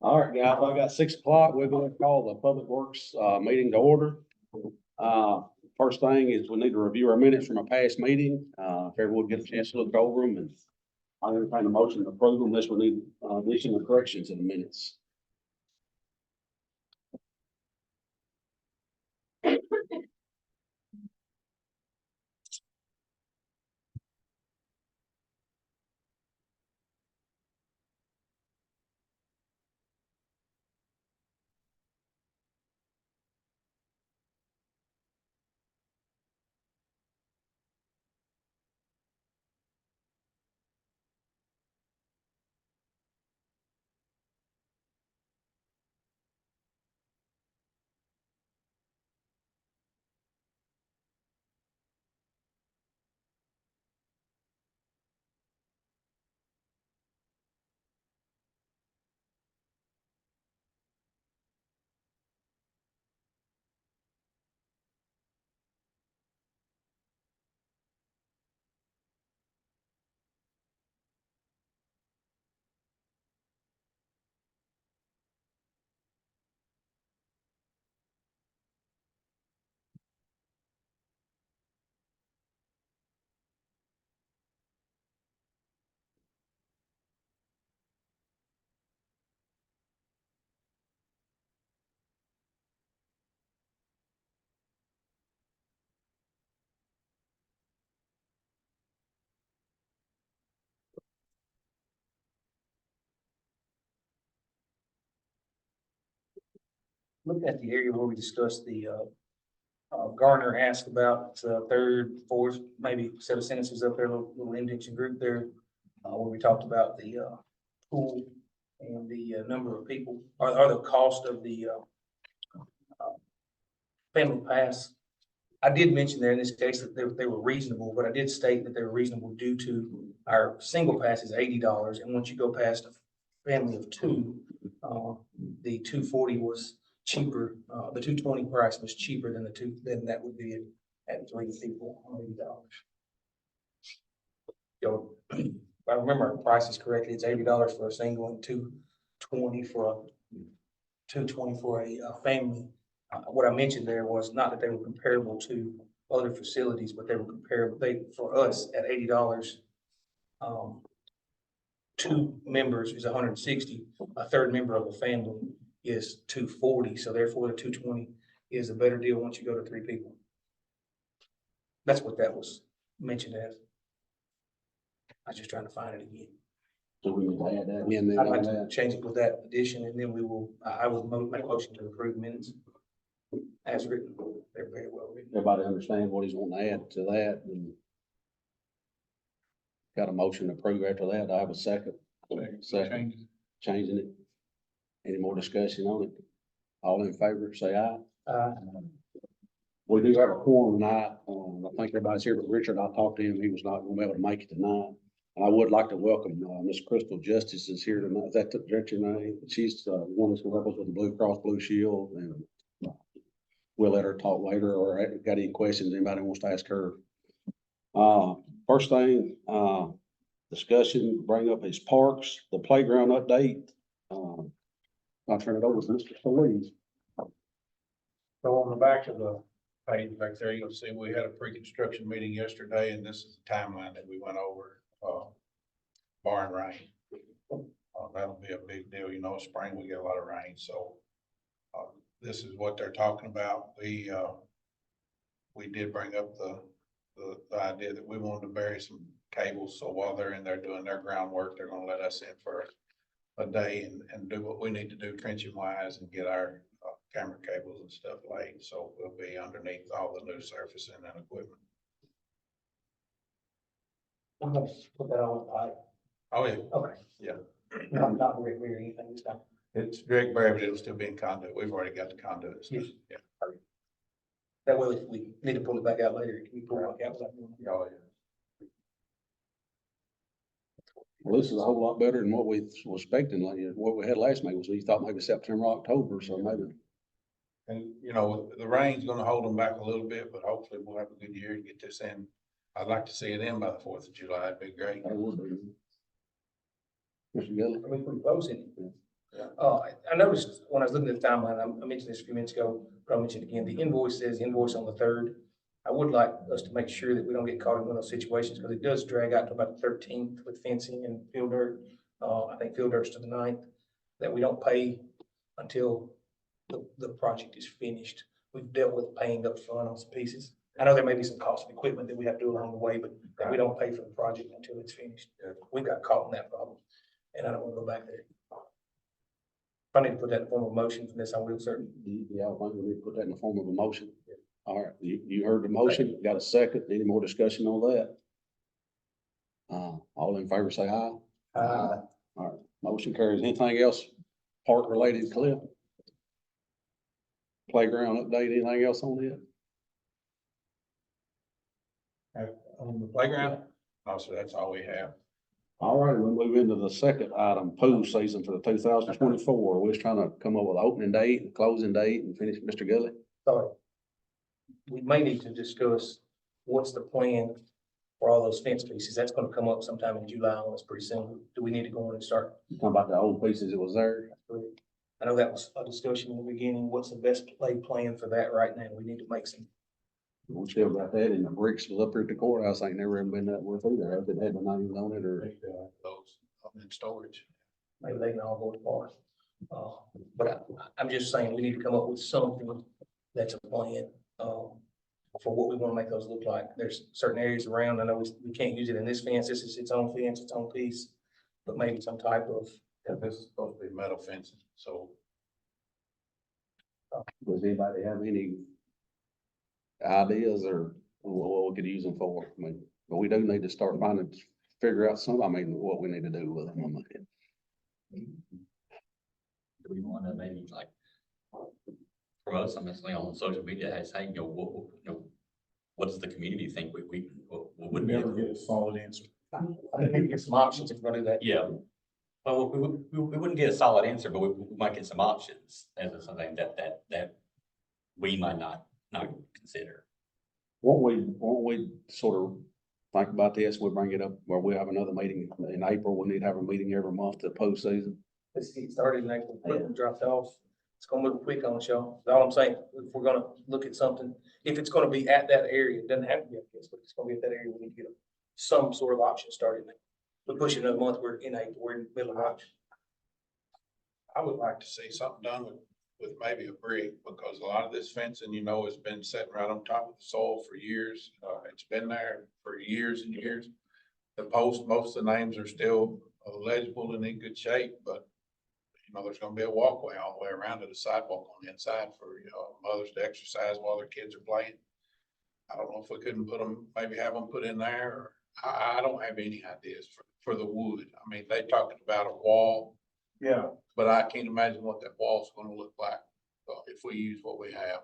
All right, guys, I got 6 o'clock. We're going to call the Public Works, meeting to order. First thing is we need to review our minutes from a past meeting. If everyone get a chance to look over them, and I'll entertain a motion to approve them unless we need, additional corrections in the minutes. Looking at the area where we discussed the, Garner asked about, third, fourth, maybe set of sentences up there, little indexing group there. Where we talked about the, pool and the, number of people, or the cost of the, family pass. I did mention there in this case that they were reasonable, but I did state that they were reasonable due to our single pass is $80. And once you go past a family of two, the 240 was cheaper. The 220 price was cheaper than than that would be at 3 people, $80. So if I remember our prices correctly, it's $80 for a single and 220 for a family. What I mentioned there was not that they were comparable to other facilities, but they were comparable. For us at $80, 2 members is 160. A third member of a family is 240. So therefore the 220 is a better deal once you go to 3 people. That's what that was mentioned as. I was just trying to find it again. So we need to add that in there. I'd like to change it with that addition, and then I will make a motion to approve minutes as written. They're very well written. Everybody understand what he's wanting to add to that, and got a motion to approve after that. I have a second. Second. Changing it. Any more discussion on it? All in favor, say aye. We do have a quorum tonight. I think everybody's here, but Richard, I talked to him. He was not going to be able to make it tonight. And I would like to welcome, Miss Crystal Justice is here tonight. Is that your name? She's, one that's going to help us with the Blue Cross Blue Shield, and we'll let her talk later, or got any questions anybody wants to ask her. First thing, discussion, bring up is parks, the playground update. I'll turn it over to Mr. Solis. So on the back of the page back there, you'll see we had a pre-construction meeting yesterday, and this is the timeline that we went over, barring rain. That'll be a big deal. You know, spring we get a lot of rain, so this is what they're talking about. We did bring up the idea that we wanted to bury some cables, so while they're in there doing their groundwork, they're gonna let us in for a day and do what we need to do trenching wise and get our camera cables and stuff laid. So we'll be underneath all the new surfacing and equipment. I'm gonna put that on pipe. Oh, yeah. Okay. Yeah. Not Rick or anything this time. It's direct bury, but it'll still be in conduit. We've already got the conduit and stuff. Yes. Yeah. That way, if we need to pull it back out later, can we pull it back out? Oh, yeah. Well, this is a whole lot better than what we were expecting, like what we had last May. Was we thought maybe September, October, so maybe. And, you know, the rain's gonna hold them back a little bit, but hopefully we'll have a good year to get this in. I'd like to see it in by the 4th of July. It'd be great. That would be. Mr. Gillum? Are we pretty close in? I noticed when I was looking at the timeline, I mentioned this a few minutes ago, but I'll mention it again. The invoice says invoice on the 3rd. I would like us to make sure that we don't get caught in one of those situations because it does drag out to about the 13th with fencing and field dirt. I think field dirt's to the 9th, that we don't pay until the project is finished. We've dealt with paying up front on some pieces. I know there may be some cost of equipment that we have to do along the way, but that we don't pay for the project until it's finished. We got caught in that problem, and I don't want to go back there. If I need to put that in form of motion for this, I will, sir. Yeah, I think we need to put that in the form of a motion. All right, you heard the motion, got a second, any more discussion on that? All in favor, say aye. All right, motion carries. Anything else park related, Cliff? Playground update, anything else on it? On the playground? No, sir, that's all we have. All right, we'll move into the second item, pool season for the 2024. We're just trying to come up with opening date, and closing date, and finish, Mr. Gully. Sorry. We may need to discuss what's the plan for all those fence pieces. That's gonna come up sometime in July on us pretty soon. Do we need to go in and start? You talking about the old pieces that was there? I know that was a discussion in the beginning. What's the best laid plan for that right now? We need to make some. We still got that, and the bricks was up here at the courthouse. Ain't never even been that worth either. If it had the names on it or. Those in storage. Maybe they can all go apart. But I'm just saying, we need to come up with something that's a plan, for what we want to make those look like. There's certain areas around, I know we can't use it in this fence. This is its own fence, its own piece. But maybe some type of, Yeah, this is supposed to be metal fencing, so. Does anybody have any ideas or what we could use them for? I mean, but we do need to start figure out what we need to do with them. Do we want to maybe like promote something on social media as saying, what does the community think we would be? Never get a solid answer. I think we can get some options if we're gonna do that. Yeah. Well, we wouldn't get a solid answer, but we might get some options as something that we might not consider. Won't we sort of think about this? We'll bring it up where we have another meeting in April. We need to have a meeting every month to postseason. Let's get started in April, equipment dropped off. It's gonna move quick on us, y'all. That's all I'm saying. If we're gonna look at something, if it's gonna be at that area, it doesn't have to be at this, but it's gonna be at that area, we need to get some sort of option started. We push it another month, we're in April, we're in the middle of March. I would like to see something done with maybe a brick, because a lot of this fencing, has been sitting right on top of the soil for years. It's been there for years and years. The post, most of the names are still legible and in good shape, but there's gonna be a walkway all the way around to the sidewalk on the inside for, mothers to exercise while their kids are playing. I don't know if we couldn't maybe have them put in there, or I don't have any ideas for the wood. I mean, they talked about a wall. Yeah. But I can't imagine what that wall's gonna look like, if we use what we have.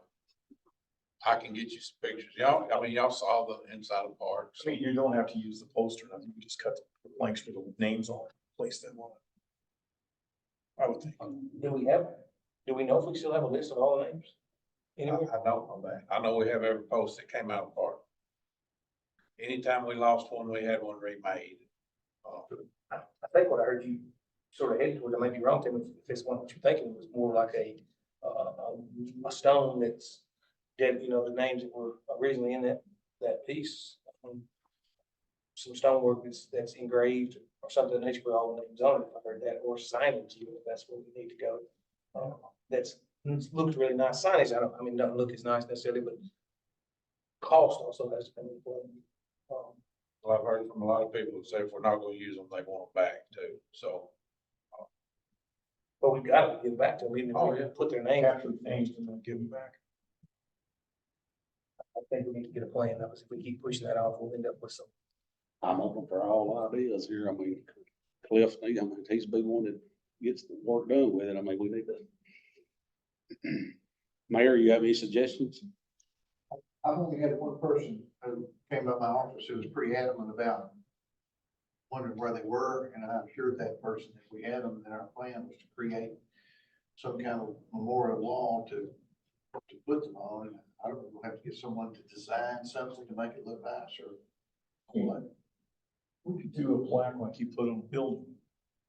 I can get you some pictures. Y'all saw the inside of the park. I mean, you don't have to use the poster, nothing, you just cut the blanks with the names on it, place them on it. I would think. Do we know if we still have a list of all the names? Anyway, I don't know that. I know we have every post that came out of the park. Anytime we lost one, we had one remade. I think what I heard you sort of heading toward, I may be wrong, Tim, if it's one that you're thinking, was more like a stone that's dead, the names that were originally in that piece. Some stonework that's engraved or something of nature with all the names on it, if I heard that, or signage, even if that's where we need to go. Looks really nice. Signage, doesn't look as nice necessarily, but cost also has to come into play. Well, I've heard from a lot of people who say if we're not gonna use them, they want them back too, so. But we've got to give back to them, even if Oh, we yeah. put their name. Capture the names and then give them back. I think we need to get a plan. If we keep pushing that off, we'll end up with some. I'm open for all ideas here. I mean, Cliff, he's the one that gets the work done with it. I mean, we need to. Mayor, you have any suggestions? I've only had one person who came by my office who was pretty adamant about wondering where they were, and I assured that person if we had them, then our plan was to create some kind of memorial wall to put them on. And I don't know, we'll have to get someone to design something to make it look nice or what. We could do a plaque like you put on a building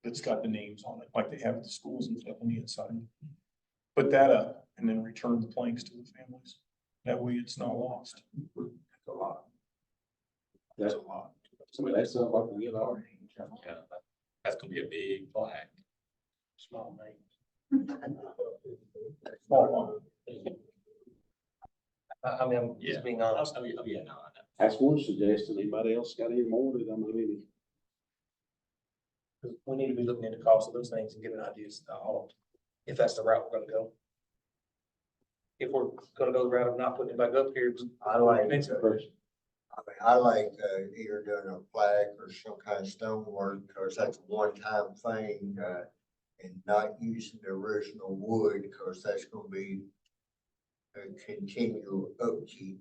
that's got the names on it, like they have at the schools and stuff on the inside. Put that up and then return the planks to the families. That way it's not lost. That's a lot. That's That's a lot. that's like we get our. Yeah, that's gonna be a big flag. Small name. Small one. I mean, I'm Yeah. just being honest. Oh, yeah, no, I know. That's one suggestion. Anybody else got any more that I mean, We need to be looking into the cost of those things and giving ideas to all, if that's the route we're gonna go. If we're gonna go the route of not putting it back up here. I like, expensive. I like, either doing a flag or some kind of stonework, because that's a one-time thing, and not using the original wood, because that's gonna be a continual upkeep.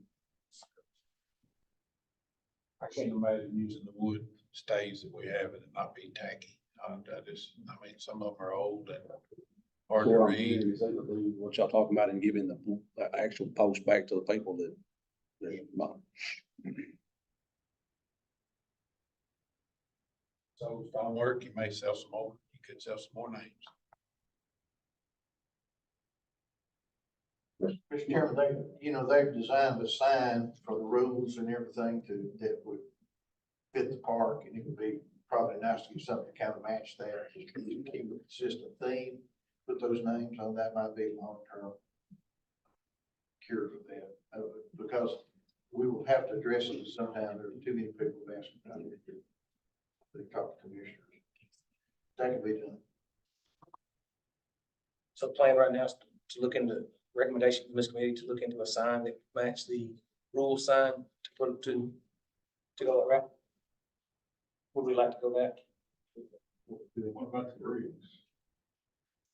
I can't imagine using the wood stays that we have and it not be tacky. I mean, some of them are old and hard to read. what y'all talking about and giving the actual post back to the people that. So stonework, you may sell some more, you could sell some more names. Mr. Chairman, they've designed a sign for the rules and everything that would fit the park, and it would be probably nice to get something to kind of match that, just to keep a consistent theme. Put those names on, that might be long-term cure for that, because we will have to address it sometime. There are too many people asking about it. They talk to commissioners. That can be done. So the plan right now is to look into recommendation from this committee to look into a sign that match the rule sign to put it to go that route. Would we like to go that? What about the bricks?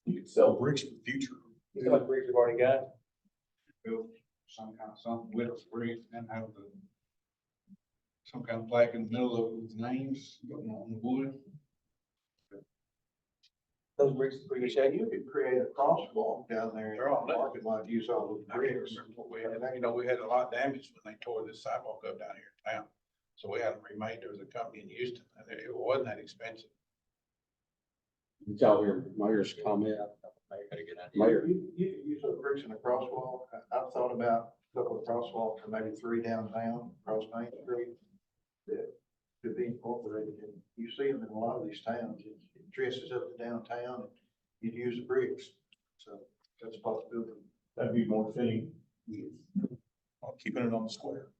You could sell bricks for the future. You feel like we've already got. Build some kind of something with the bricks and have some kind of plaque in the middle of it with names on the wood. Those bricks in pretty good shape. You could create a crosswalk down there in They're all the parking lot, use all those I can't bricks. remember what we had, we had a lot of damage when they tore this sidewalk up down here in town. So we had them remade. There was a company in Houston and it wasn't that expensive. Did y'all hear Mayor's comment? Got a good idea. Mayor, You could use those bricks in a crosswalk. I've thought about a couple of crosswalks, or maybe 3 downtown, across Main Street, that could be incorporated in. You see them in a lot of these towns. It dresses up the downtown, and you'd use the bricks. So that's a possibility. That'd be more fitting. Keeping it on the square.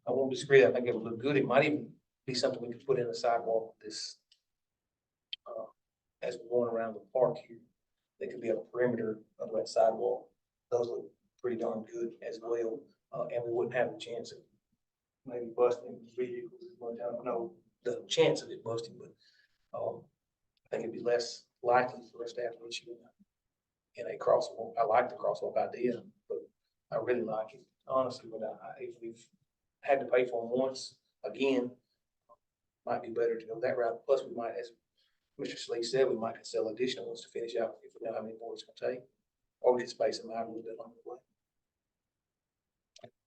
I won't disagree. I think it would look good. It might even be something we could put in the sidewalk this, as we're going around the park here. There could be a perimeter of that sidewalk. Those look pretty darn good as well. And we wouldn't have the chance of maybe busting vehicles. I don't know the chance of it busting, but, I think it'd be less likely for us to have an issue in a crosswalk. I like the crosswalk idea, but I really like it, honestly, but if we've had to pay for them once, again, might be better to go that route. Plus, we might, as Mr. Slee said, we might sell additional ones to finish out if we know how many more it's gonna take. Or we could space them out a little bit along the way.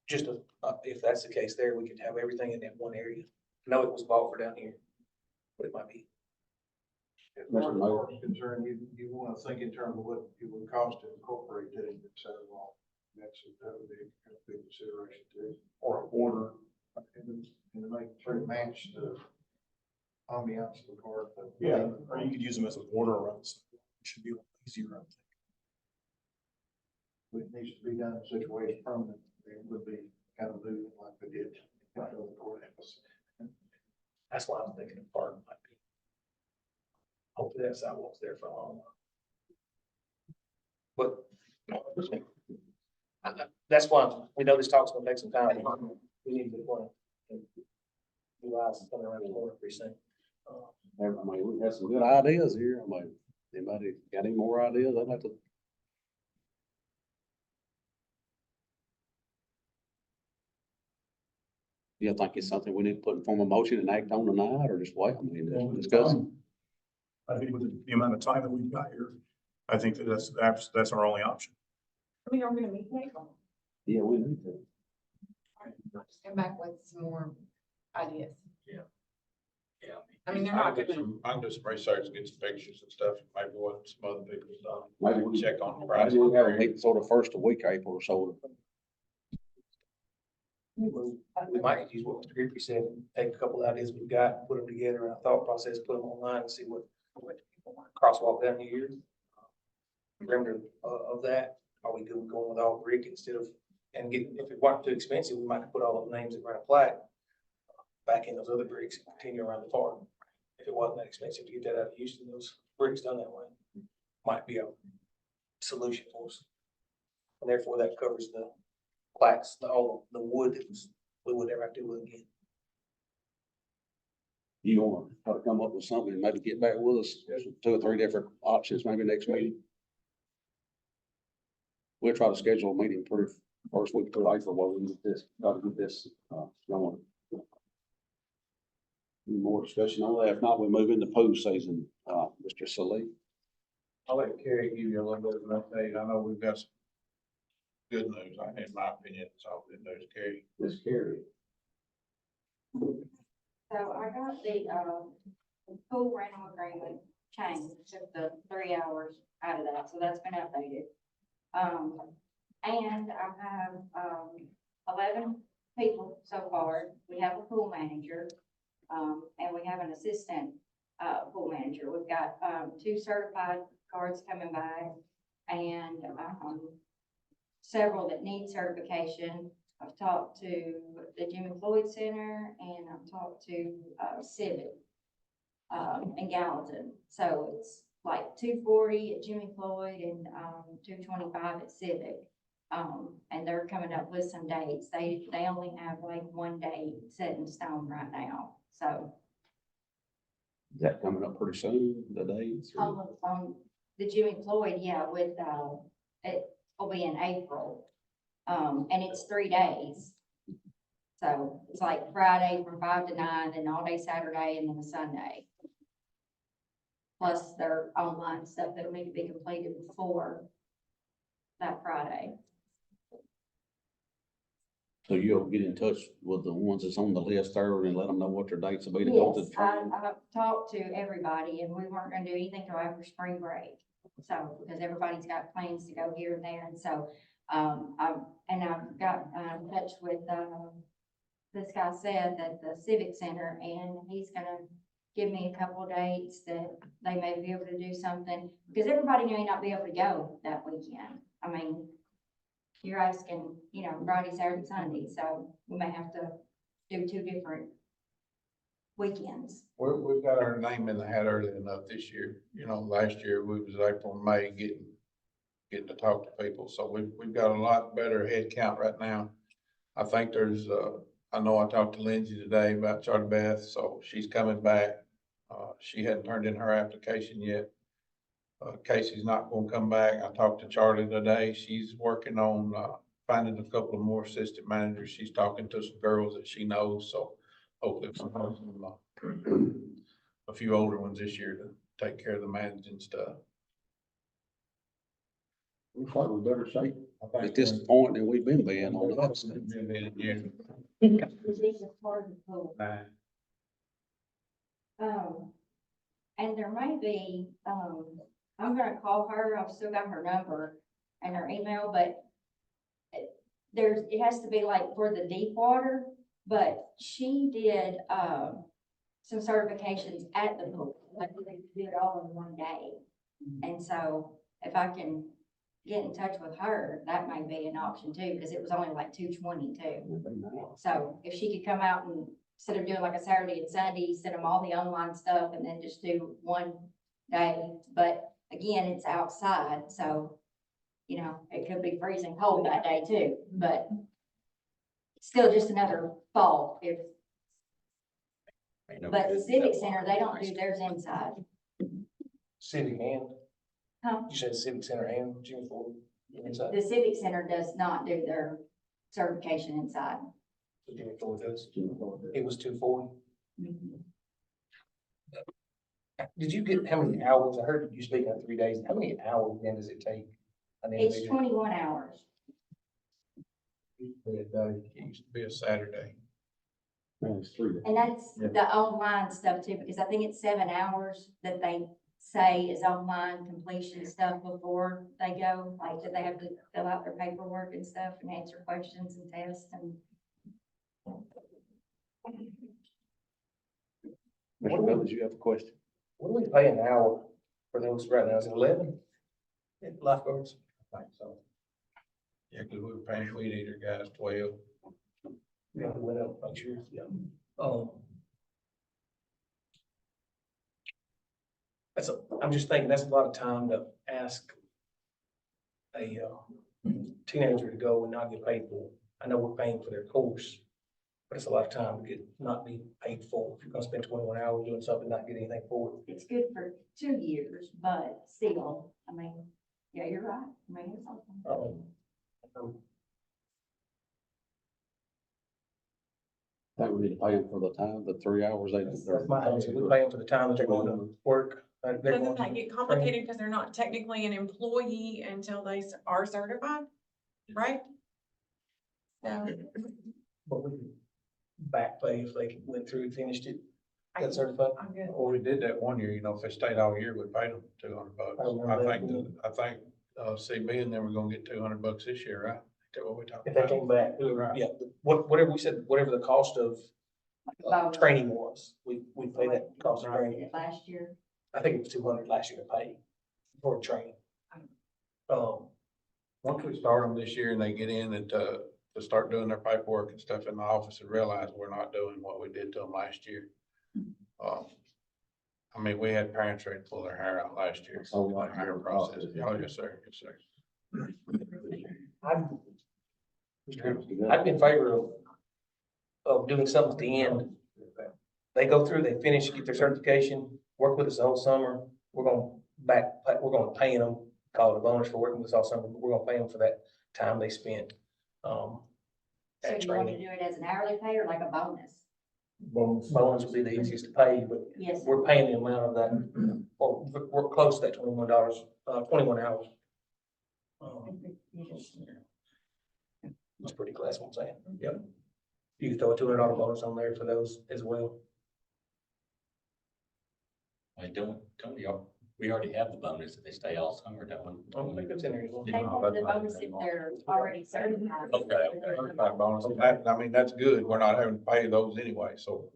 Just if that's the case there, we could have everything in that one area. I know it was bought for down here, but it might be. As far as the park is concerned, you want to think in terms of what it would cost to incorporate that into the sidewalk. That would be a big consideration too. Or a border. And to make sure it match the ambiance of the park. Yeah, or you could use them as a border around. It should be a little easier, I think. It needs to be done in such a way as permanent. It would be kind of moving like they did. That's why I'm thinking a park might be. Hopefully that sidewalk's there for a long while. But that's why we know this talk's gonna take some time. We need to get one. New eyes coming around the corner pretty soon. I mean, we have some good ideas here. I mean, anybody got any more ideas? I'd like to. You think it's something we need to put in form of motion and act on tonight, or just wait? I mean, just discuss it. I think with the amount of time that we've got here, I think that's our only option. I mean, are we gonna meet next? Yeah, we need to. Come back with some more ideas. Yeah. I mean, they're I not can do gonna, some, I can do some research, get some pictures and stuff, maybe what some other people's done. Maybe we- Check on the Maybe price. we have a meeting sort of first week April or so. We might use what Mr. Griffey said, take a couple of ideas we've got, put them together in a thought process, put them online and see what people want. Crosswalk down here. Remember of that, are we good with going with all brick instead of, and get, if it weren't too expensive, we might put all those names in a plaque back in those other bricks and continue around the park. If it wasn't that expensive to get that out of Houston, those bricks done that way, might be a solution for us. And therefore that covers the plaques, all the wood that was, we would never have to do it again. You wanna try to come up with something and maybe get back with us, 2 or 3 different options, maybe next meeting? We'll try to schedule a meeting for first week of April while we get this, try to get this, going. Any more discussion on that? If not, we move into pool season, Mr. Salih. I'll let Kerry give you a little bit of an update. I know we've got some good news. In my opinion, it's all good news, Kerry. Ms. Carey. So I got the pool rental agreement changed, took the 3 hours out of that, so that's been updated. And I have, 11 people so far. We have a pool manager, and we have an assistant, pool manager. We've got, 2 certified guards coming by and, several that need certification. I've talked to the Jimmy Floyd Center and I've talked to, Civic, in Gallatin. So it's like 240 at Jimmy Floyd and, 225 at Civic. And they're coming up with some dates. They only have like one date set in stone right now, so. Is that coming up pretty soon, the dates? or- On the Jimmy Floyd, yeah, with, it will be in April. And it's 3 days. So it's like Friday from 5 to 9, then all day Saturday, and then a Sunday. Plus their online stuff that'll need to be completed before that Friday. So you'll get in touch with the ones that's on the list there and let them know what their dates will be to go to Yes, the training? I've talked to everybody and we weren't gonna do anything till after spring break. So, because everybody's got plans to go here and there, and so, I've got, in touch with, this guy said that the Civic Center, and he's gonna give me a couple of dates that they may be able to do something, because everybody may not be able to go that weekend. I mean, you're asking, Friday, Saturday, Sunday, so we may have to do 2 different weekends. We've got our name in the hat early enough this year. Last year we was April, and May getting to talk to people. So we've got a lot better head count right now. I think there's, I know I talked to Lindsay today about Charlie Beth, so she's coming back. She hadn't turned in her application yet. Casey's not gonna come back. I talked to Charlie today. She's working on, finding a couple of more assistant managers. She's talking to some girls that she knows, so hopefully some, a few older ones this year to take care of the managing stuff. Looks like we're better shape I think at this point than we've been being on that stuff. This is part of the pool. And there may be, I'm gonna call her, I've still got her number and her email, but it has to be like for the deep water, but she did, some certifications at the pool, like they could do it all in one day. And so if I can get in touch with her, that may be an option too, because it was only like 222. So if she could come out and instead of doing like a Saturday and Sunday, send them all the online stuff and then just do one day. But again, it's outside, so, it could be freezing cold that day too, but still just another fall. But the Civic Center, they don't do theirs inside. Civic and, Huh? you said Civic Center and Jimmy Ford inside, The Civic Center does not do their certification inside. so Jimmy Ford does. It was 240. Did you get, how many hours? I heard you speak on 3 days. How many hours then does it take? An It's individual? 21 hours. It used to be a Saturday. No, it's 3 days. And that's the online stuff too, because I think it's 7 hours that they say is online completion stuff before they go, like, that they have to fill out their paperwork and stuff and answer questions and tests and. Mr. Billings, you have a question? What do we pay an hour for those right now? Is it 11? Lifeguards? I think so. Yeah, cause we were paying weed eater guys 12. Yeah, we went up, make sure, yeah. I'm just thinking that's a lot of time to ask a teenager to go and not get paid for it. I know we're paying for their course, but it's a lot of time to not be paid for. If you're gonna spend 21 hours doing something, not get anything for it. It's good for 2 years, but still, I mean, yeah, you're right. I mean, it's awesome. I think we need to pay them for the time, the 3 hours they. That's my answer. We pay them for the time that they're going to work. They're going Doesn't to that get training. complicated because they're not technically an employee until they are certified, right? So, But we can back pay if they went through and finished it, got certified. I'm good. Well, we did that one year, you know, if they stayed all year, we paid them $200. I remember I think, CB and then we're gonna get $200 this year, right? Is that what we talked If they about? came back, Right. yeah, whatever we said, whatever the cost of About training was, we pay that cost of what was training. it last year. I think it was 200 last year to pay for training. Once we start them this year and they get in and to start doing their paperwork and stuff in the office and realize we're not doing what we did to them last year. I mean, we had parents ready to pull their hair out last year. So, like, Hire process. Oh, yes, sir. Yes, sir. I'd be in favor of doing something at the end. They go through, they finish, get their certification, work with us the whole summer. We're gonna pay them, call it a bonus for working with us all summer, but we're gonna pay them for that time they spent. So At you want to training. do it as an hourly pay or like a bonus? Bonus would be the easiest to pay, but Yes. we're paying the amount of that, or we're close to that $21, 21 hours. It's pretty close, what I'm saying. Yep. You can throw a $200 bonus on there for those as well. Like, don't we already have the bonus if they stay all summer, don't we? I don't think it's in there. as well. They have the bonus if they're already certified. Okay. Certified bonus. I mean, that's good. We're not having to pay those anyway, so.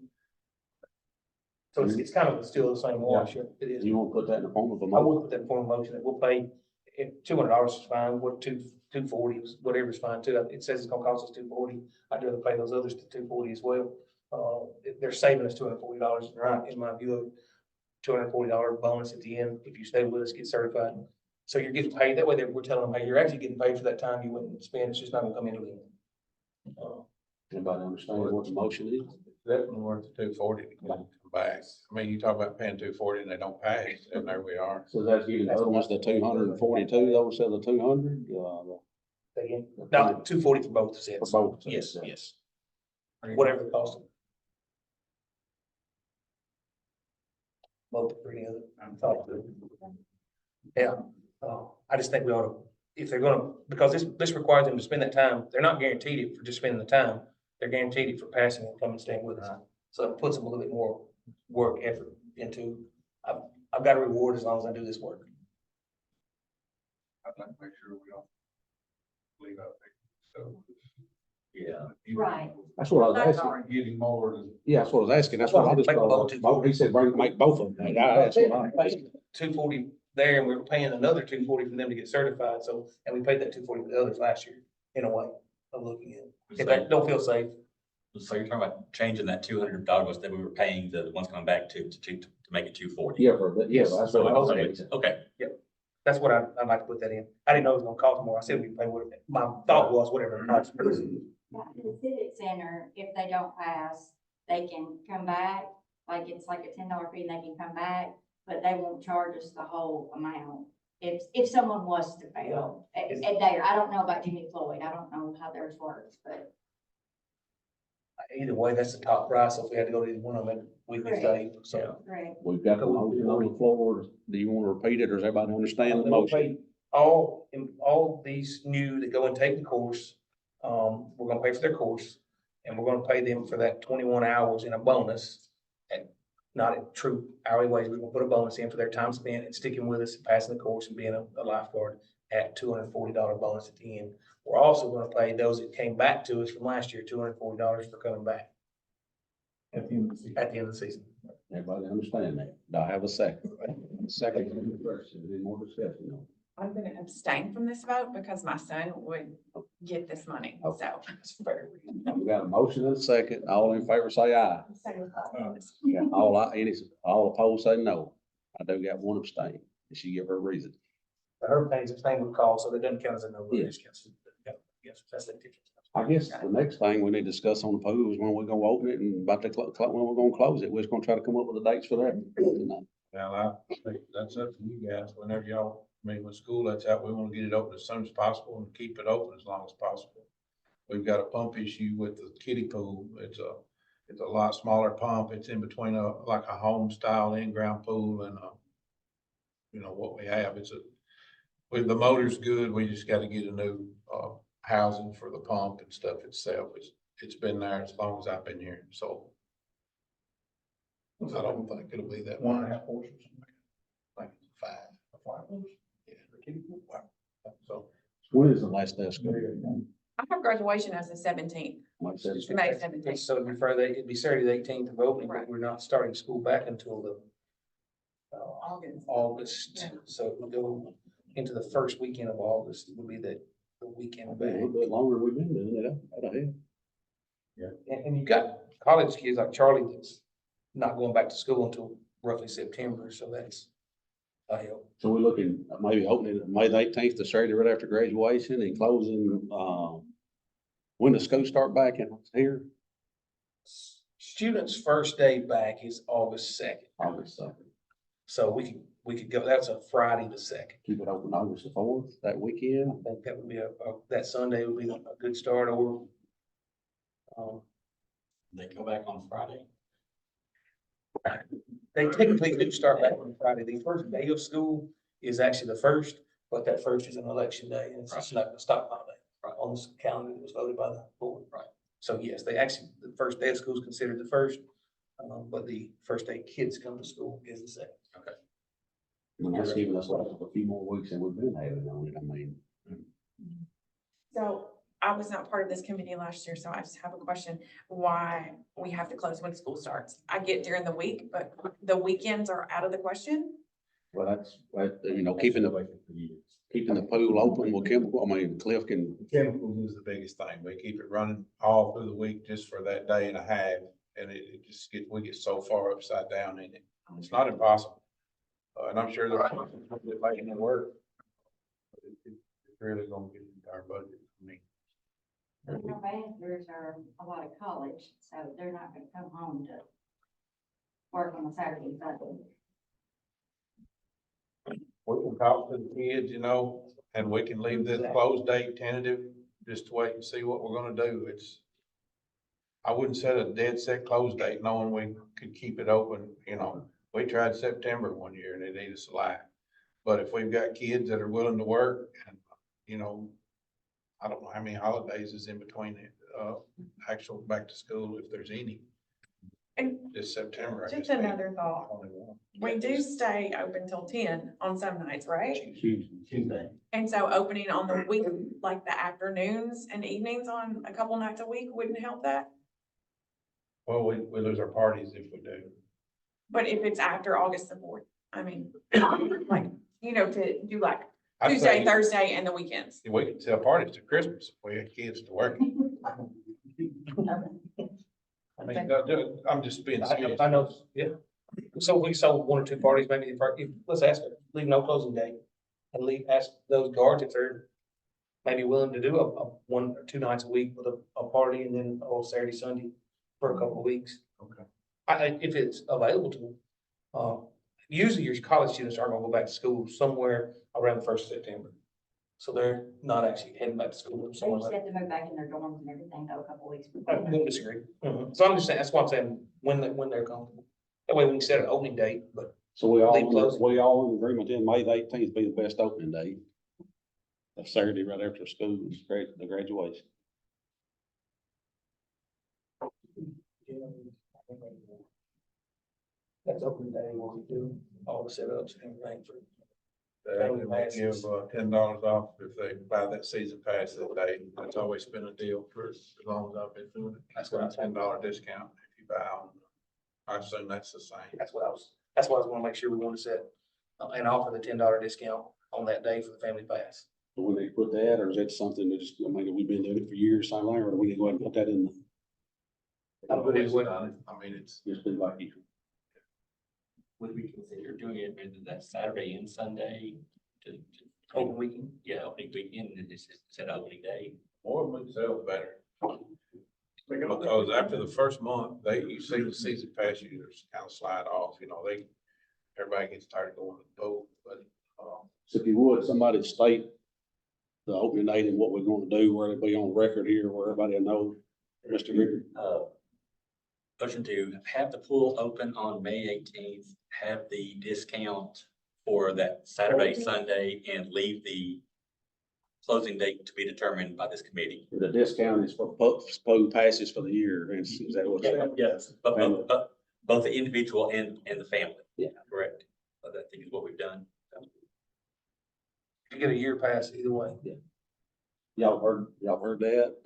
So it's kind of still the same wash. It is. You want to put that in the form of a I motion? would put that in form of motion that we'll pay, if $200 is fine, what $240, whatever's fine too. It says it's gonna cost us $240. I'd rather pay those others to $240 as well. They're saving us $240, right, in my view of $240 bonus at the end if you stay with us, get certified. So you're getting paid that way. That we're telling them, hey, you're actually getting paid for that time you went and spent. It's just not gonna come into it. Anybody understand what the motion is? Definitely worth the $240 to come back. I mean, you talk about paying $240 and they don't pass, and there we are. So that's giving the other ones the 242, those are the 200, Again, no, $240 for both sets. for both. Yes, yes. Whatever the cost. Both for any other. Yeah, I just think we ought to, if they're gonna, because this requires them to spend that time, they're not guaranteed it for just spending the time. They're guaranteed it for passing and coming and staying with us. So it puts them a little bit more work effort into, I've got a reward as long as I do this work. I'd like to make sure we don't leave out there. So. Yeah. Right. That's what I was asking. Start getting more than. Yeah, that's what I was asking. That's what I just Make both thought. 240. He said, make both of them. Yeah, that's what I asked. $240 there, and we were paying another $240 for them to get certified, so, and we paid that $240 for the others last year, in a way of looking at it. If they don't feel safe, So you're talking about changing that $200 that we were paying the ones coming back to make it 240? Yeah, that's what I was asking. Okay. that's what I'd like to put that in. I didn't know it was gonna cost more, I said we pay what, my thought was whatever. Yeah, the civic center, if they don't pass, they can come back, like it's like a $10 fee, and they can come back, but they won't charge us the whole amount. If someone was to fail, at there, I don't know about Jimmy Floyd, I don't know how theirs works, but. Either way, that's the top price, so if we had to go to either one of them, we'd be safe, so. Right. We've got the motion on the floor. Do you want to repeat it or does everybody understand the motion? All these new that go and take the course, we're gonna pay for their course, and we're gonna pay them for that 21 hours in a bonus. And not at true hourly wage, we're gonna put a bonus in for their time spent and sticking with us, passing the course and being a lifeguard at $240 bonus at the end. We're also gonna pay those that came back to us from last year, $240 for coming back At the end of the season. at the end of the season. Everybody understand that? Do I have a second? Second, any more discussion on it? I'm gonna abstain from this vote because my son would get this money, so. That's fair. We got a motion and a second. All in favor, say aye. Yeah, all opposed, say no. I do got one abstain. Did she give her a reason? Her pay's a thing with call, so that doesn't count as a no vote. Yeah. It counts as- yeah, yes, that's the difference. I guess the next thing we need to discuss on the pool is when we're gonna open it and about to when we're gonna close it. We're just gonna try to come up with the dates for that. Well, I think that's up to you guys. Whenever y'all, with school, that's out. We want to get it open as soon as possible and keep it open as long as possible. We've got a pump issue with the kiddie pool. It's a lot smaller pump. It's in between like a home style in-ground pool and what we have. The motor's good. We just got to get a new, housing for the pump and stuff itself. It's been there as long as I've been here, so. I don't think it'll be that One and a much. half horses. Like 5. Five horses. Yeah. So. When is the last day of school? I have graduation as the 17th, Like I said, it's- May 17th. So it'd be Friday, it'd be Saturday, the 18th of opening, but Right. we're not starting school back until the August. August. Yeah. So it would go into the first weekend of August, would be the weekend I've back. been a little bit longer we've been doing it. I'd have. And you got college kids like Charlie that's not going back to school until roughly September, so that's a help. So we're looking at maybe opening it May the 18th to Saturday right after graduation and closing, when does school start back in here? Students' first day back is August 2nd, August 2nd. so we could go, that's a Friday the 2nd. Keep it open August the 4th, that weekend. I think that would be that Sunday would be a good start, or They go back on Friday. they typically do start back on Friday. The first day of school is actually the first, but that first is an election day, and it's just not a stop holiday on this calendar that was voted by the board. Right. So yes, the first day of school is considered the first, but the first day kids come to school is the second. And that's giving us like a few more weeks than we've been having on it. I mean, So I was not part of this committee last year, so I just have a question, why we have to close when school starts? I get during the week, but the weekends are out of the question? well, keeping the pool open with chemical, I mean, Cliff can, Chemicals is the biggest thing. We keep it running all through the week just for that day and a half. And we get so far upside down in it. It's not impossible. And I'm sure they're making it work. But it's really gonna get into our budget. I mean, Our managers are a lot of college, so they're not gonna come home to work on a Saturday, and Sunday. we can talk to the kids, and we can leave this close date tentative, just to wait and see what we're gonna do. I wouldn't set a dead set close date knowing we could keep it open, We tried September one year and it ate us alive. But if we've got kids that are willing to work and, I don't know how many holidays is in between actual back to school, if there's any, And this September. I just guess, another thought, only one. we do stay open till 10 on some nights, right? Tuesday. And so opening on the week, like the afternoons and evenings on a couple nights a week wouldn't help that? Well, we lose our parties if we do. But if it's after August the 4th, I mean, like, to do like I'd Tuesday, say Thursday and the weekends. we could sell parties to Christmas if we had kids to work. I mean, I'm just being serious. I know, yeah. So we sold one or two parties, maybe if let's ask, leave no closing date. And ask those guards if they're maybe willing to do a 1 or 2 nights a week with a party and then all Saturday, Sunday for a couple of weeks. Okay. If it's available to them. Usually your college students are gonna go back to school somewhere around the 1st of September. So they're not actually heading back to school. They just have to move back in their dorms and everything, though, a couple weeks I before. won't disagree. So I'm just saying, that's why I'm saying, when they're comfortable. That way we can set an opening date, but So Leave closing. we all in agreement then May the 18th be the best opening day. That's Saturday right after school, is the graduation. That's open day when we do all the setups and everything for. And we give $10 off if they buy that season pass that day. That's always been a deal for as long as I've been doing it. That's what I was- $10 discount if you buy on. I assume that's the same. That's what I was gonna make sure we want to set, and offer the $10 discount on that day for the family pass. When they put that, or is that something that just, I mean, we've been doing it for years, same way, or do we need to go ahead and put that in the? I don't believe we- I mean, it's. Just been like you. Would we consider doing it maybe that Saturday and Sunday to? Open weekend. Yeah, opening weekend, is that opening day? More we sell, the better. Because after the first month, you see the season pass users kind of slide off, everybody gets tired of going to the boat, but, So if you would, somebody state the opening date and what we're gonna do, where it'll be on record here, where everybody will know, Mr. Greer. Motion to have the pool open on May 18th, have the discount for that Saturday, Sunday, and leave the closing date to be determined by this committee. The discount is for pool passes for the year, and is that what? Yes, but both the individual and the family. Yeah. Correct. But I think is what we've done. You get a year pass either way. Y'all heard that,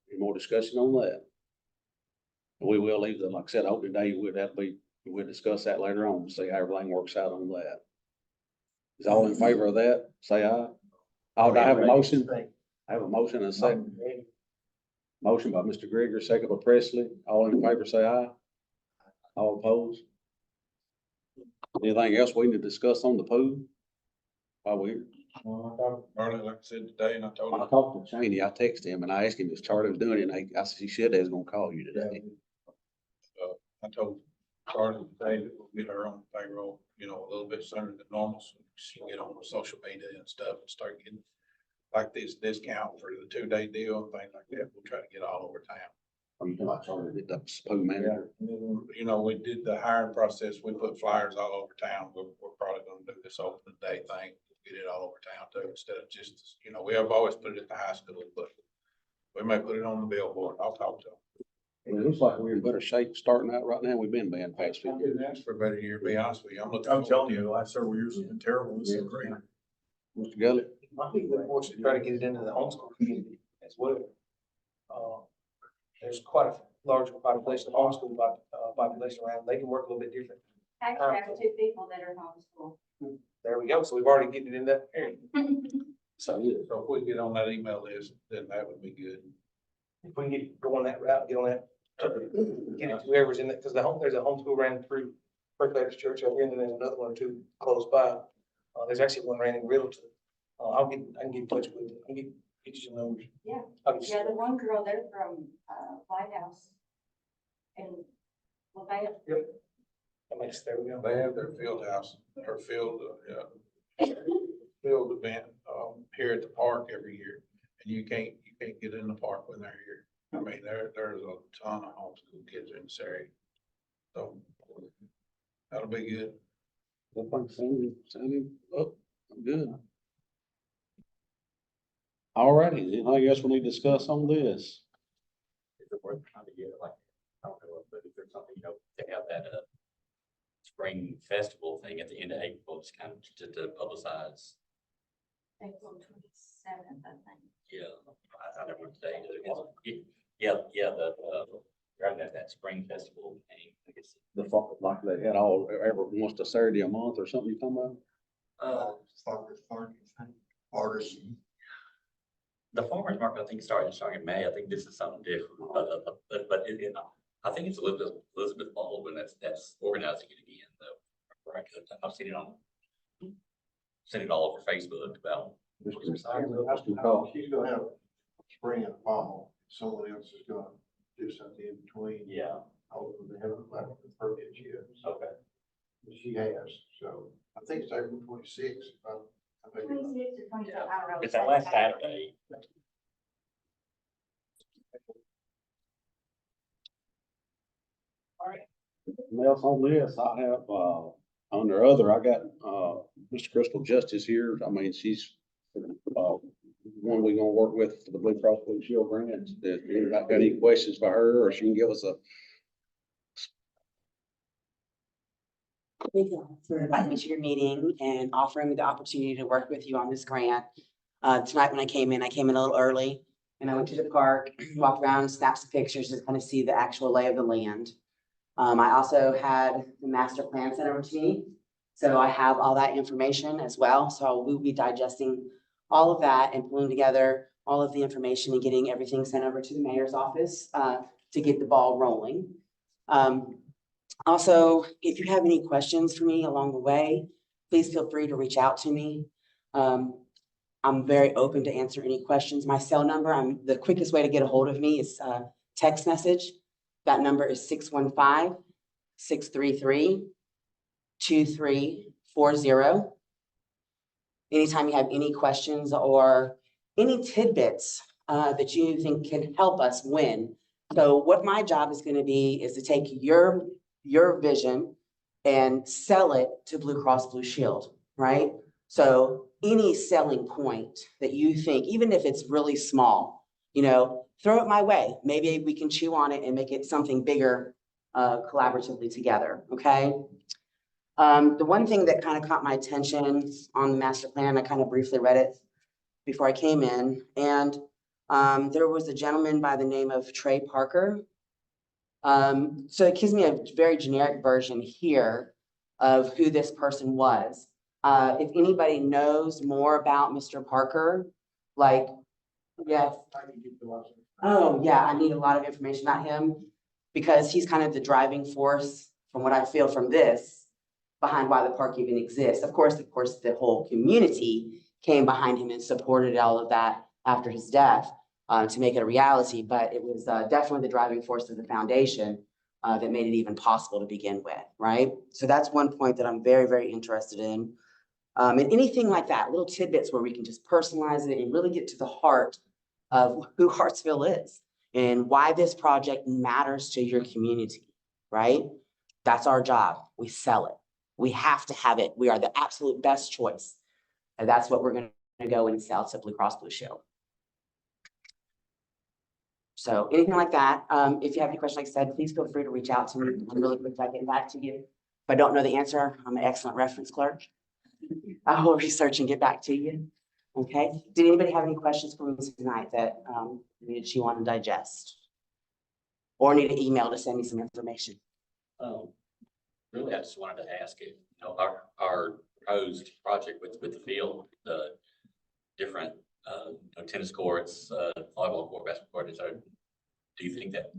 any more discussion on that? We will leave the, like I said, opening day, we'll discuss that later on, see how everything works out on that. Is all in favor of that, say aye. Oh, do I have a motion? I have a motion and a second. Motion by Mr. Grigger, second by Presley, all in favor, say aye. All opposed? Anything else we need to discuss on the pool? While we're Marley, like I said today, and I told I him, talked to Cheney, I texted him and I asked him if Charlie was doing it, and I said, he said he was gonna call you today. I told Charlie today that we'll get her on payroll, a little bit sooner than normal, so she can get on social media and stuff and start getting like this discount for the 2-day deal and things like that. We'll try to get all over town. Are you talking about Charlie, the pool manager? We did the hiring process. We put flyers all over town. We're probably gonna do this open day thing, get it all over town too, instead of just, we have always put it at the high school, but we may put it on the billboard. I'll talk to them. It looks like we're in better shape starting out right now. We've been banned past I 50. didn't ask for a better year, to be honest with you. I'm looking. I'm telling forward you, to the last several years have been terrible. This is great. Mr. Gully? I think we want to try to get it into the homeschool community as well. There's quite a large population, homeschool population around. They can work a little bit different. Actually, I have 2 people that are homeschooled. There we go. So we've already getting it in that area. So if we get on that email list, then that would be good. If we can go on that route, get on that, get it to whoever's in it, because there's a homeschool ran through Percolator's Church over here, and then there's another one or two close by. There's actually one ran in Riddleton. I can get in touch with you. I can get you some numbers. Yeah. I'll get you Yeah, the some- one girl, they're from, Lighthouse. And Lafayette. That makes, there we go. They have their field house, or field event, here at the park every year. And you can't get in the park when they're here. I mean, there's a ton of homeschool kids in this area. So that'll be good. Sounding up, good. All righty, anything else we need to discuss on this? Is it worth trying to get like, I don't know, but if there's something, to have that, spring festival thing at the end of April, just kind of to publicize. April 27th, I think. Yeah, I don't know what today. Yeah, rather than that spring festival thing, I guess. Like they had every once a Saturday a month or something you talking about? Farmers market thing, artists. The farmer's market, I think, starting in May. I think this is something different, but I think it's Elizabeth Baldwin that's organizing it again, though. Right, I've seen it all over Facebook about. She's gonna have spring and fall. Someone else is gonna do something in between. Yeah. Although they haven't left the permit yet. Okay. She has, so I think it's April 26th. I think 26 or 27, I don't know. It's that last Saturday. Anything else on this? I have, under other, I got, Mr. Crystal Justice here. I mean, she's, one we gonna work with for the Blue Cross Blue Shield grants. If anybody got any questions for her, or she can give us Thank you for inviting me to your meeting and offering me the opportunity to work with you on this grant. Tonight when I came in a little early and I went to the park, walked around, snapped some pictures to kind of see the actual lay of the land. I also had the master plan sent over to me. So I have all that information as well. So we'll be digesting all of that and pulling together all of the information and getting everything sent over to the mayor's office to get the ball rolling. Also, if you have any questions for me along the way, please feel free to reach out to me. I'm very open to answer any questions. My cell number, the quickest way to get a hold of me is text message. That number is 615-633-2340. Anytime you have any questions or any tidbits that you think can help us win. So what my job is going to be is to take your vision and sell it to Blue Cross Blue Shield, right? So any selling point that you think, even if it's really small, throw it my way. Maybe we can chew on it and make it something bigger collaboratively together, okay? The one thing that kind of caught my attention on the master plan, I kind of briefly read it before I came in, and there was a gentleman by the name of Trey Parker. So it gives me a very generic version here of who this person was. If anybody knows more about Mr. Parker, like, yes. Oh, yeah, I need a lot of information about him because he's kind of the driving force from what I feel from this behind why the park even exists. Of course, the whole community came behind him and supported all of that after his death to make it a reality, but it was definitely the driving force of the foundation that made it even possible to begin with, right? So that's one point that I'm very, very interested in. And anything like that, little tidbits where we can just personalize it and really get to the heart of who Hartsville is and why this project matters to your community, right? That's our job. We sell it. We have to have it. We are the absolute best choice. And that's what we're going to go and sell to Blue Cross Blue Shield. So anything like that, if you have any questions, like I said, please feel free to reach out to me. I'm really quick about getting back to you. If I don't know the answer, I'm an excellent reference clerk. I will research and get back to you. Okay. Did anybody have any questions for me tonight that you want to digest? Or need an email to send me some information? Really, I just wanted to ask you, our proposed project with the field, the different tennis courts, volleyball court, basketball court, do you think that,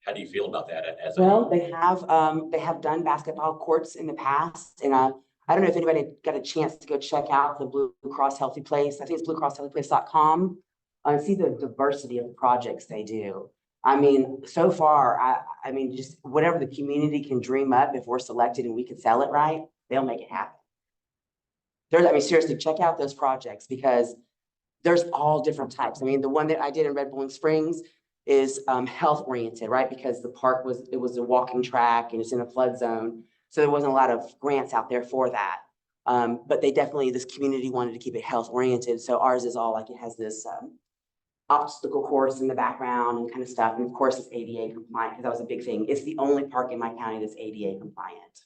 how do you feel about that as well, they have done basketball courts in the past, and I don't know if anybody got a chance to go check out the Blue Cross Healthy Place. I think it's bluecrosshealthyplace.com and see the diversity of the projects they do. I mean, so far, I mean, just whatever the community can dream up, if we're selected and we can sell it right, they'll make it happen. I mean, seriously, check out those projects because there's all different types. I mean, the one that I did in Red Bowling Springs is health oriented, right? Because the park was a walking track and it's in a flood zone. So there wasn't a lot of grants out there for that. But this community wanted to keep it health oriented. So ours is all like, it has this obstacle course in the background and kind of stuff. And of course it's ADA compliant because that was a big thing. It's the only park in my county that's ADA compliant.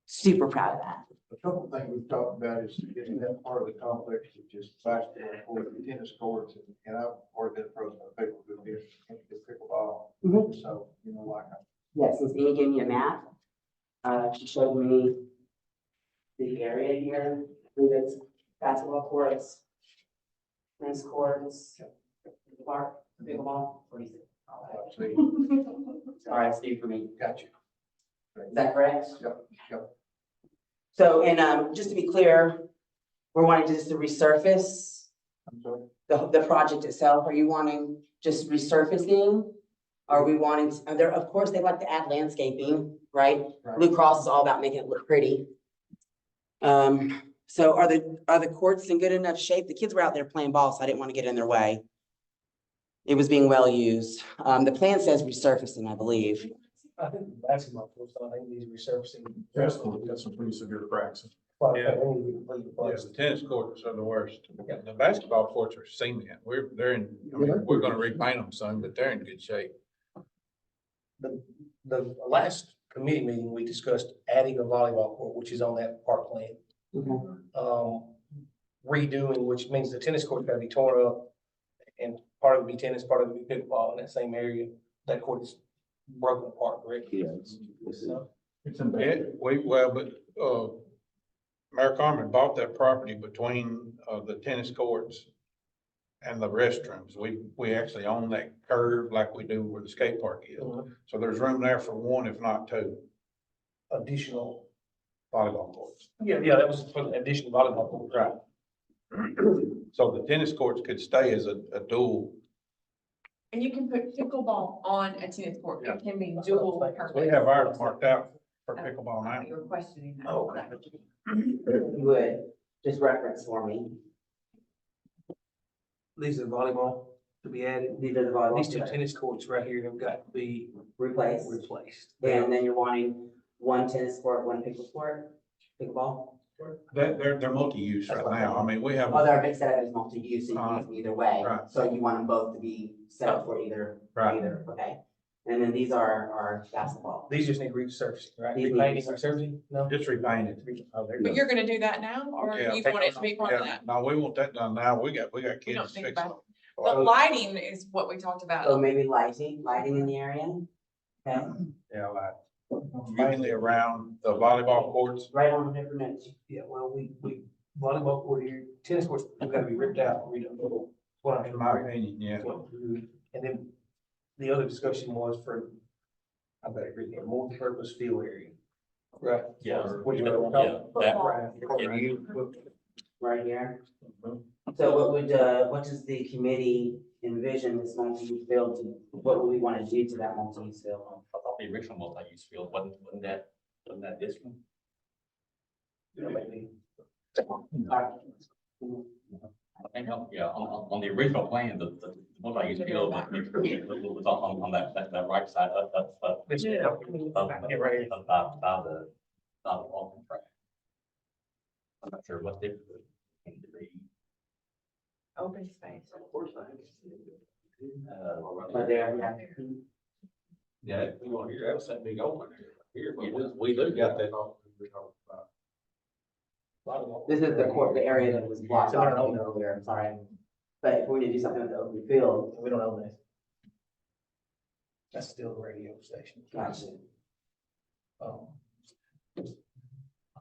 Super proud of that. A couple of things we've talked about is getting that part of the complex, which is basketball court, tennis courts, and I've already been approached by people who do pickleball. Mm-hmm. So, like. Yes, since Amy gave me a map, she showed me the area here. I think it's basketball courts, tennis courts, park, pickleball. What do you think? All right, Steve, for me. Gotcha. Is that correct? Yep. So, and just to be clear, we're wanting just to resurface I'm sorry. the project itself. Are you wanting just resurfacing? Are we wanting, of course, they like to add landscaping, right? Blue Cross is all about making it look pretty. So are the courts in good enough shape? The kids were out there playing ball, so I didn't want to get in their way. It was being well used. The plan says resurfacing, I believe. I think the basketball courts, I think needs resurfacing. Yes, we've got some pretty severe cracks. Yeah. Yes, the tennis courts are the worst. The basketball courts are cement. We're gonna repaint them some, but they're in good shape. The last committee meeting, we discussed adding a volleyball court, which is on that park plan. Redoing, which means the tennis court's gotta be torn up, and part of it be tennis, part of it be pickleball in that same area. That court is broken apart, correct? Yes. It's in Yeah, Mayor Carmen bought that property between, the tennis courts and the restrooms. We actually own that curve like we do where the skate park is. So there's room there for one, if not two, Additional, volleyball courts. yeah, that was for the additional volleyball court. Right. So the tennis courts could stay as a dual. And you can put pickleball on a tennis court. It can be dual purpose. We have ours marked out for pickleball now. You were questioning that. Oh, You would, just reference for me. These are volleyball to be added. These are the volleyball These two courts. tennis courts right here have got to be Replace. replaced. And then you're wanting one tennis court, one pickleball? They're multi-use right now. I mean, we have. Oh, they're big set up as multi-use, and you can use them either way. Right. So you want them both to be set up for either, Right. okay? And then these are basketball. These just need resurfacing, right? These need Repainting, resurfacing. resurfacing? No? Just repainted. Oh, there you But go. you're gonna do that now, or Yeah. you want it to be part of Yeah, that? no, we want that done now. We got We don't kids think fixing. about The lighting is what we talked So about. maybe lighting in the area? Okay, Yeah, like mainly around the volleyball courts. right on the paper notes. Yeah, well, we volleyball court here, tennis courts, have gotta be ripped out, redone. What I'm In my opinion, yeah. And then the other discussion was for, I better agree, a multi-purpose field area. Right. Yeah. What you Yeah, that- Right here. So what does the committee envision this multi-use field to, what would we want to do to that multi-use field? I thought the original multi-use field wasn't that this one? I think, yeah, on the original plan, the multi-use field was on that right side up. Yeah, right here. By the walking track. I'm not sure what they came to be. Open space. But there, yeah. Yeah, we want to hear, that's that big open here. We do got that. This is the court, the area that was blocked off earlier, I'm sorry. But if we're gonna do something with the open field, We don't own that. That's still the radio station. gotcha.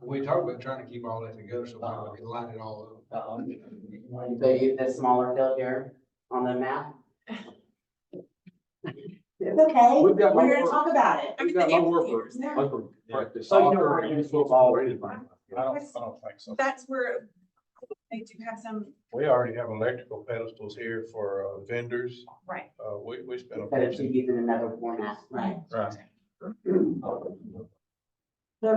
We talked about trying to keep all that together so we can line it all up. So you, the smaller field here on the map? It's okay, We've got we're more gonna work. talk about it. I mean, We've got the no work for, amphitheaters, like for practice So you don't soccer want and to- football or anything. I don't think so. That's where they do have some, We already have electrical pedestals here for vendors. right. We spent a But it portion. should be in another format, right? Right. So I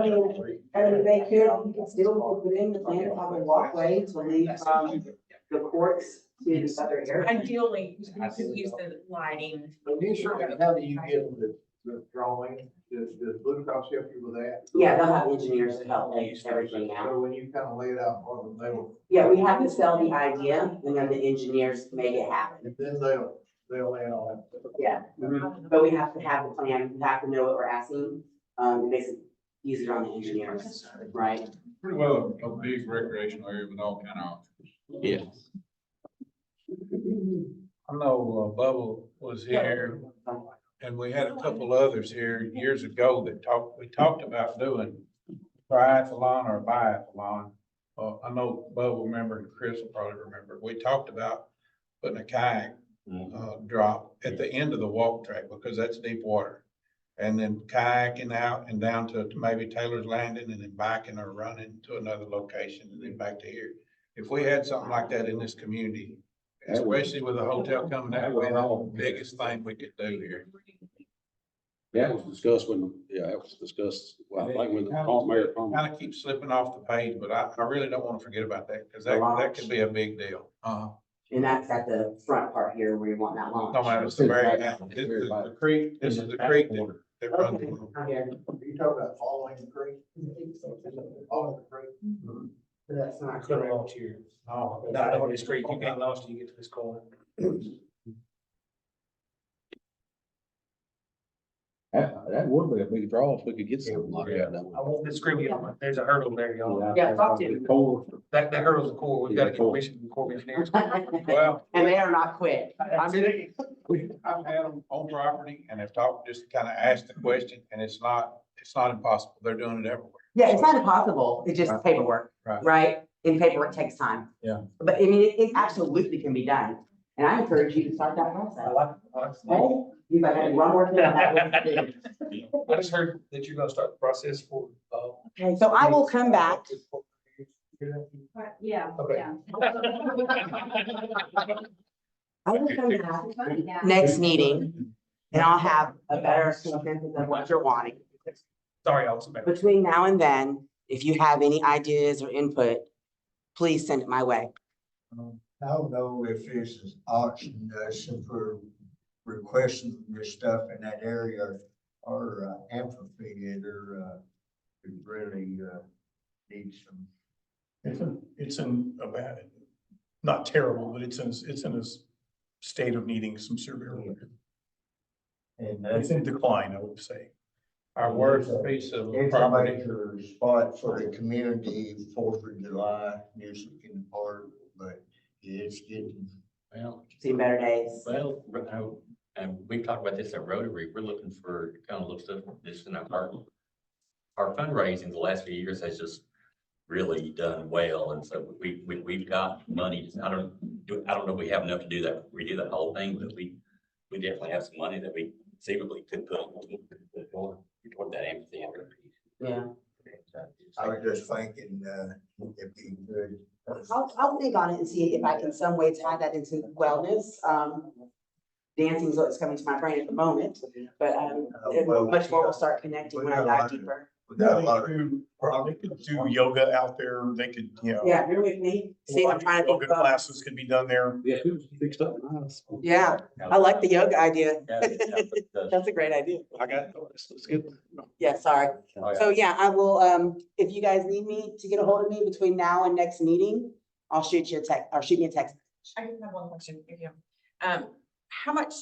mean, they could still put in the plan to have a walkway to lead from the courts to this other area. Ideally, you could use the lighting. But you sure, how do you get the drawing? Does Blue Cross help you with that? Yeah, they'll have engineers to help lay everything out. So when you kind of lay it out for them, Yeah, we have to sell the idea and then the engineers make it happen. then they'll lay it all out. Yeah, but we have to have the plan, we have to know what we're asking. It makes it easier on the engineers, right? Pretty well a big recreational area with all kind of options. Yeah. I know Bubba was here and we had a couple others here years ago that we talked about doing triathlon or biathlon. I know Bubba remember and Chris will probably remember. We talked about putting a kayak drop at the end of the walk track because that's deep water. And then kayaking out and down to maybe Taylor's Landing and then biking or running to another location and then back to here. If we had something like that in this community, especially with a hotel coming out, we're the biggest thing we could do here. Yeah, it was discussed it was discussed, well, I think when the mayor. Kind of keep slipping off the page, but I really don't want to forget about that because that could be a big deal. And that's at the front part here where you want that launch. No matter, it's the very, this is the creek, this is the creek that runs. Okay, I'm here. Are you talking about following the creek? Following the creek? That's I not couldn't correct. launch here. Oh, Not on this street, you can't launch till you get to this corner. That would be a big draw if we could get something like that done. I won't disagree with you on that. There's a hurdle there, y'all. Yeah, talk to him. That hurdle's the core. We've got to get permission from Corps of Engineers. Well, And they are not quick. I've had them on property and have talked, just kind of asked the question, and it's not impossible. They're doing it everywhere. Yeah, it's not impossible. It's just paperwork, Right. right? And paperwork takes time. Yeah. But I mean, it absolutely can be done. And I encourage you to start that process. Hey, you might have one more thing. I just heard that you're gonna start the process for, Okay, so I will come back. Yeah, Okay. yeah. I will come back Yeah. next meeting and I'll have a better consensus of what you're wanting. Sorry, I was back. Between now and then, if you have any ideas or input, please send it my way. I don't know if this is auction, since we're requesting this stuff in that area, or amphitheater, could really, need some. It's in a bad, not terrible, but it's in a state of needing some severe work. And It's in decline, I would say. Our worst piece of it's a property. major spot for the community, 4th of July, music in the park, but it's getting. Well, Seen better days. well, and we've talked about this at Rotary, we're looking for kind of stuff, this in our fundraising the last few years has just really done well, and so we've got money, I don't know if we have enough to redo that whole thing, but we definitely have some money that we conceivably could put toward that amphitheater. Yeah. I was just thinking, it'd be good. I'll think on it and see if I can some way tie that into wellness. Dancing is what's coming to my brain at the moment, but much more will start connecting when I dive deeper. We got a lot of. They could do yoga out there, they could, Yeah, you're with me. See, I'm trying to think Yoga of, classes could be done there. Yeah, it was fixed up nice. yeah, I like the yoga idea. That's That's a great idea. I got, let's get. Yeah, sorry. So yeah, I will, if you guys need me to get a hold of me between now and next meeting, I'll shoot you a text, or shoot me a text. I just have one question, if you, how much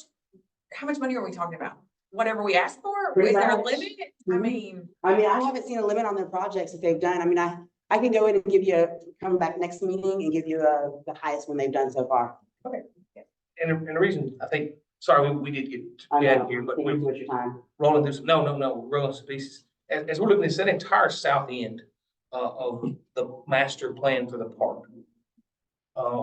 money are we talking about? Whatever we ask for? Pretty Is there a much. limit? I Mhm. mean, I mean, I haven't seen a limit on their projects that they've done. I mean, I can go in and give you, come back next meeting and give you the highest one they've done so far. And the reason, I think, sorry, we did get I to know, here, but thank we're you for your time. rolling through some, no, we're rolling some pieces. As we're looking at that entire south end, of the master plan for the park,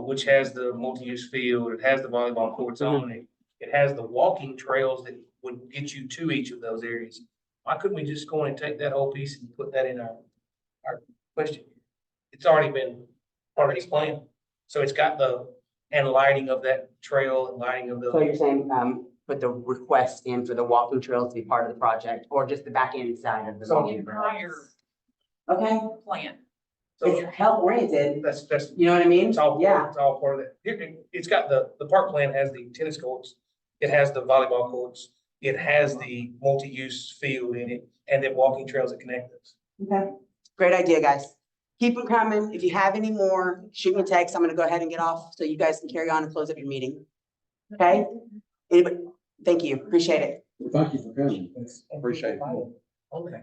which has the multi-use field, it has the volleyball courts on it, it has the walking trails that would get you to each of those areas. Why couldn't we just go in and take that whole piece and put that in our question? It's already been part of this plan, so it's got and lighting of that trail and lighting of So the, you're saying, put the request in for the walking trails to be part of the project, or just the back end side of the So- walking entire trails? Okay, plan. so it's health oriented, that's, you know what I mean? it's all, Yeah, it's all part of that. It's got the park plan has the tennis courts, it has the volleyball courts, it has the multi-use field in it, and then walking trails that connect us. okay, great idea, guys. Keep them coming. If you have any more, shoot me a text. I'm gonna go ahead and get off so you guys can carry on and close up your meeting. Okay? Anybody, thank you, appreciate it. Thank you for coming. Appreciate it. Okay.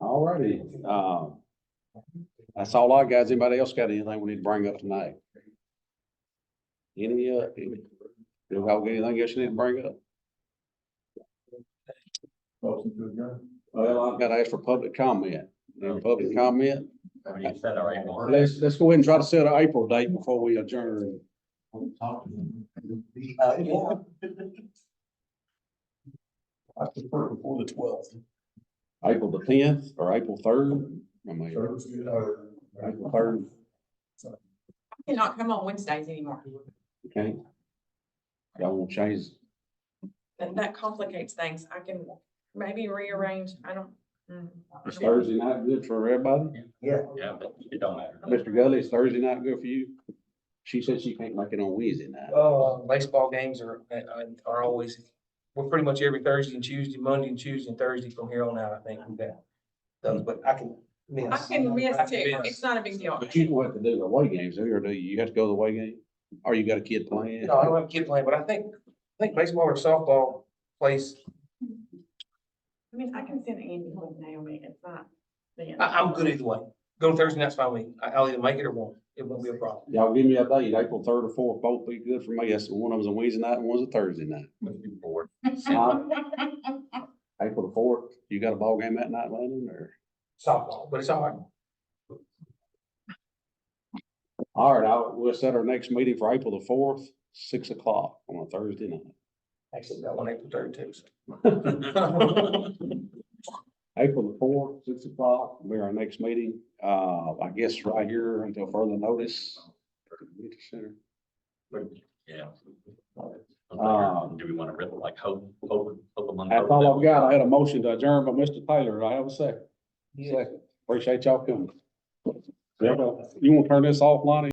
All righty, that's all I got. Anybody else got anything we need to bring up tonight? Any, do we have anything else you need to bring up? Well, I've got to ask for public comment. Any public comment? You said all right. Let's go ahead and try to set an April date before we adjourn. Yeah. I prefer before the 12th. April the 10th or April 3rd? I mean, April 3rd, I cannot come on Wednesdays anymore. okay? Y'all want to change? That complicates things. I can maybe rearrange. I don't. Is Thursday night good for everybody? Yeah, but it don't matter. Mr. Gully, is Thursday night good for you? She said she can't make it on Wednesday night. Baseball games are always, we're pretty much every Thursday and Tuesday, Monday and Tuesday and Thursday from here on out, I think we've got those, but I can miss. I can miss I can too. miss. It's not a big deal. But you don't have to do the away games, or do you? You have to go to the away game? Or you got a kid playing? No, I don't have a kid playing, but I think baseball or softball plays, I mean, I can send Andy with Naomi, it's not. I'm good either way. Go Thursday, that's fine with me. I'll either make it or won't. It won't be a problem. Y'all give me a date, April 3rd or 4th, both be good for me. Yes, one of them's a Wednesday night and one's a Thursday night. Looking forward. April the 4th, you got a ball game that night, Landon, or? Softball, but it's all right. All right, we'll set our next meeting for April the 4th, 6 o'clock on a Thursday night. Actually, got one April 32. April the 4th, 6 o'clock, will be our next meeting. I guess right here until further notice. Yeah. Um, Do we want to really like hope among? That's all I've got. I had a motion to adjourn by Mr. Taylor. Do I have a second? Second. Appreciate y'all coming. You want to turn this off, Lonnie?